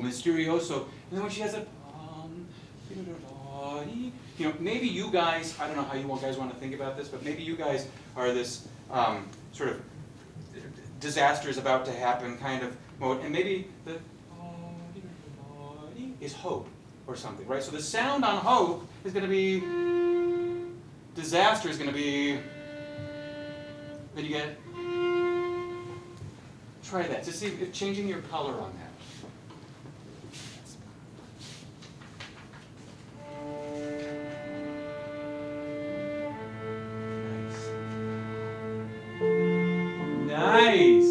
Misterioso. And then when she has a, you know, maybe you guys, I don't know how you guys want to think about this, but maybe you guys are this sort of disaster is about to happen kind of mode, and maybe the is hope or something, right? So the sound on hope is going to be, disaster is going to be, then you get, try that, to see if changing your color on that. Nice.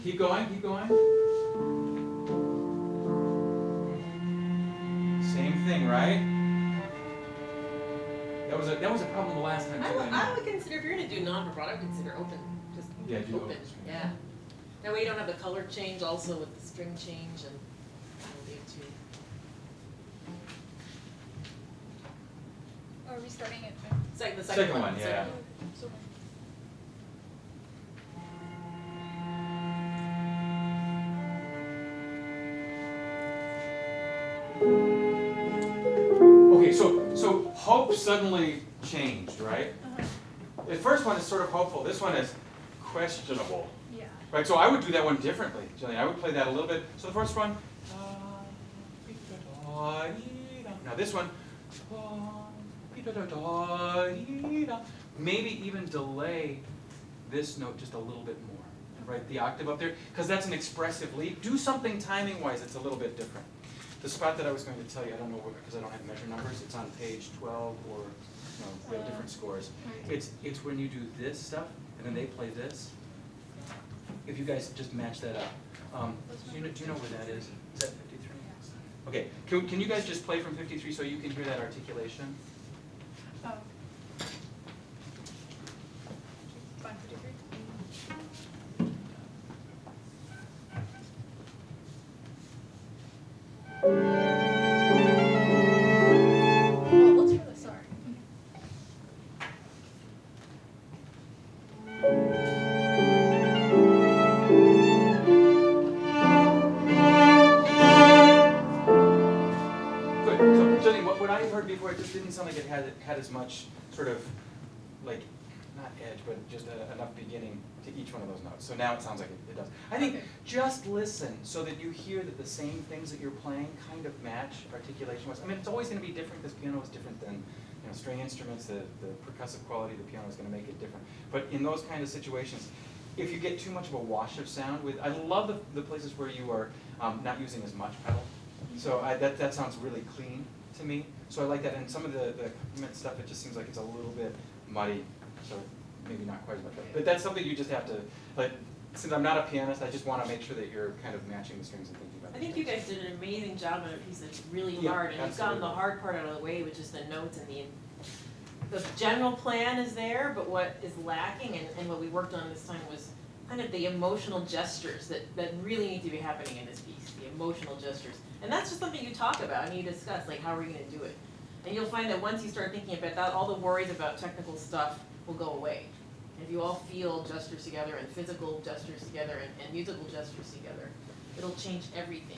Keep going, keep going. Same thing, right? That was a problem the last time. I would consider, if you're going to do non-vibrato, I would consider open. Just do open. Yeah. That way you don't have the color change also with the string change and too. Are we starting it? The second one, yeah. Okay, so hope suddenly changed, right? The first one is sort of hopeful. This one is questionable. Yeah. Right, so I would do that one differently, Jillian. I would play that a little bit. So the first one, now this one, maybe even delay this note just a little bit more, right? The octave up there, because that's an expressive lead. Do something timing-wise that's a little bit different. The spot that I was going to tell you, I don't know because I don't have measure numbers. It's on page 12 or we have different scores. It's when you do this stuff and then they play this. If you guys just match that up. Do you know where that is? Is that 53? Okay. Can you guys just play from 53 so you can hear that articulation? Oh. 553. Well, let's try this. Sorry. Good. So, Jillian, what I heard before, it just didn't sound like it had as much sort of, like, not edge, but just enough beginning to each one of those notes. So now it sounds like it does. I think just listen so that you hear that the same things that you're playing kind of match articulation-wise. I mean, it's always going to be different because piano is different than string instruments. The percussive quality of the piano is going to make it different. But in those kind of situations, if you get too much of a wash of sound with, I love the places where you are not using as much pedal. So that sounds really clean to me. So I like that. And some of the accompaniment stuff, it just seems like it's a little bit muddy. So maybe not quite as much. But that's something you just have to, like, since I'm not a pianist, I just want to make sure that you're kind of matching the strings and thinking about it. I think you guys did an amazing job on a piece that's really hard, and you've gotten the hard part out of the way, which is the notes and the general plan is there, but what is lacking and what we worked on this time was kind of the emotional gestures that really need to be happening in this piece, the emotional gestures. And that's just something you talk about and you discuss, like, how are we going to do it? And you'll find that once you start thinking about that, all the worries about technical stuff will go away. If you all feel gestures together and physical gestures together and musical gestures together, it'll change everything.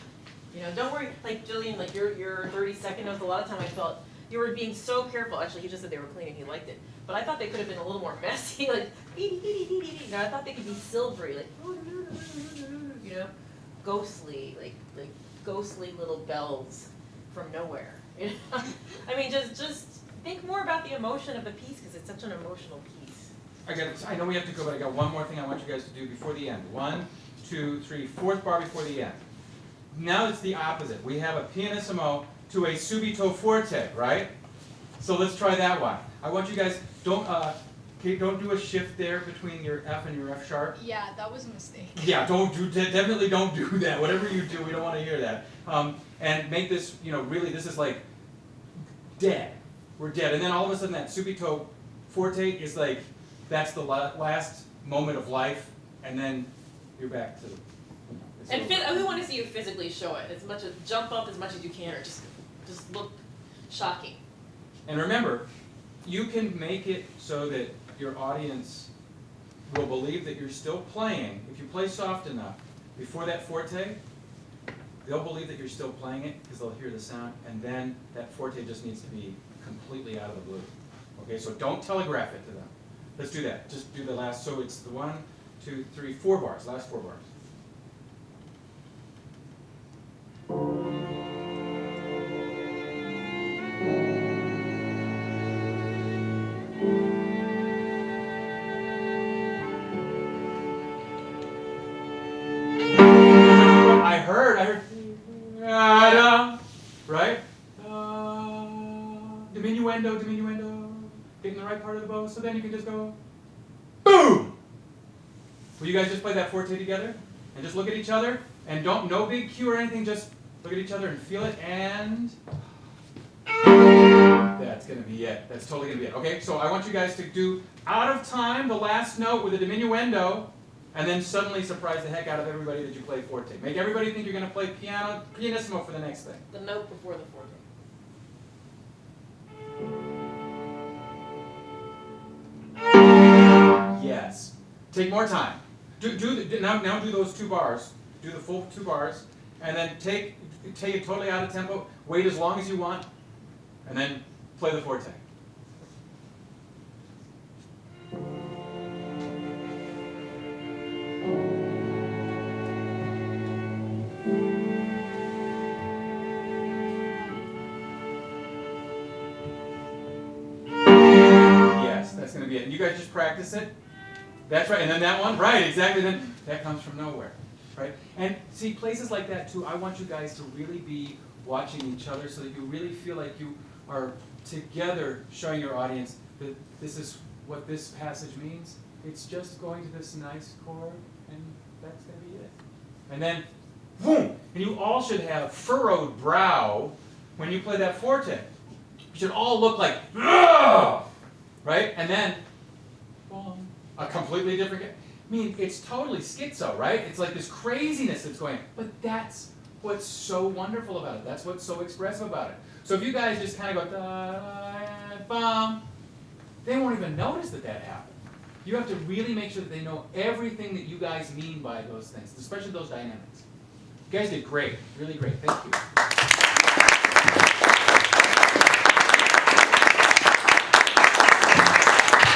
Don't worry, like Jillian, like your 30-second notes, a lot of time I felt you were being so careful. Actually, he just said they were clean and he liked it. But I thought they could have been a little more messy, like, I thought they could be silvery, like, ghostly, like ghostly little bells from nowhere. I mean, just think more about the emotion of the piece because it's such an emotional piece. I know we have to go, but I got one more thing I want you guys to do before the end. 1, 2, 3, fourth bar before the end. Now it's the opposite. We have a pianissimo to a subito forte, right? So let's try that one. I want you guys, don't do a shift there between your F and your F sharp. Yeah, that was a mistake. Yeah, definitely don't do that. Whatever you do, we don't want to hear that. And make this, really, this is like dead. We're dead. And then all of a sudden that subito forte is like, that's the last moment of life, and then you're back to. And we want to see you physically show it as much as jump up as much as you can, or just look shocking. And remember, you can make it so that your audience will believe that you're still playing. If you play soft enough before that forte, they'll believe that you're still playing it because they'll hear the sound, and then that forte just needs to be completely out of the blue. Okay, so don't telegraph it to them. Let's do that. Just do the last, so it's the 1, 2, 3, 4 bars, last 4 bars. I heard, right? Diminuendo, diminuendo. Getting the right part of the bow, so then you can just go, boom! Will you guys just play that forte together? And just look at each other, and no big cue or anything, just look at each other and feel it, and that's gonna be it. That's totally gonna be it. Okay, so I want you guys to do out of time the last note with a diminuendo, and then suddenly surprise the heck out of everybody that you play forte. Make everybody think you're gonna play pianissimo for the next thing. The note before the forte. Yes. Take more time. Now do those 2 bars. Do the full 2 bars, and then take it totally out of tempo. Wait as long as you want, and then play the forte. Yes, that's going to be it. And you guys just practice it. That's right, and then that one, right, exactly, then that comes from nowhere, right? And see, places like that too, I want you guys to really be watching each other so that you really feel like you are together showing your audience that this is what this passage means. It's just going to this nice chord, and that's going to be it. And then, boom, and you all should have furrowed brow when you play that forte. You should all look like, ugh! Right? And then, boom. A completely different, I mean, it's totally schizo, right? It's like this craziness that's going on. But that's what's so wonderful about it. That's what's so expressive about it. So if you guys just kind of go, da-da-bum, they won't even notice that happened. You have to really make sure that they know everything that you guys mean by those things, especially those dynamics. You guys did great, really great. Thank you.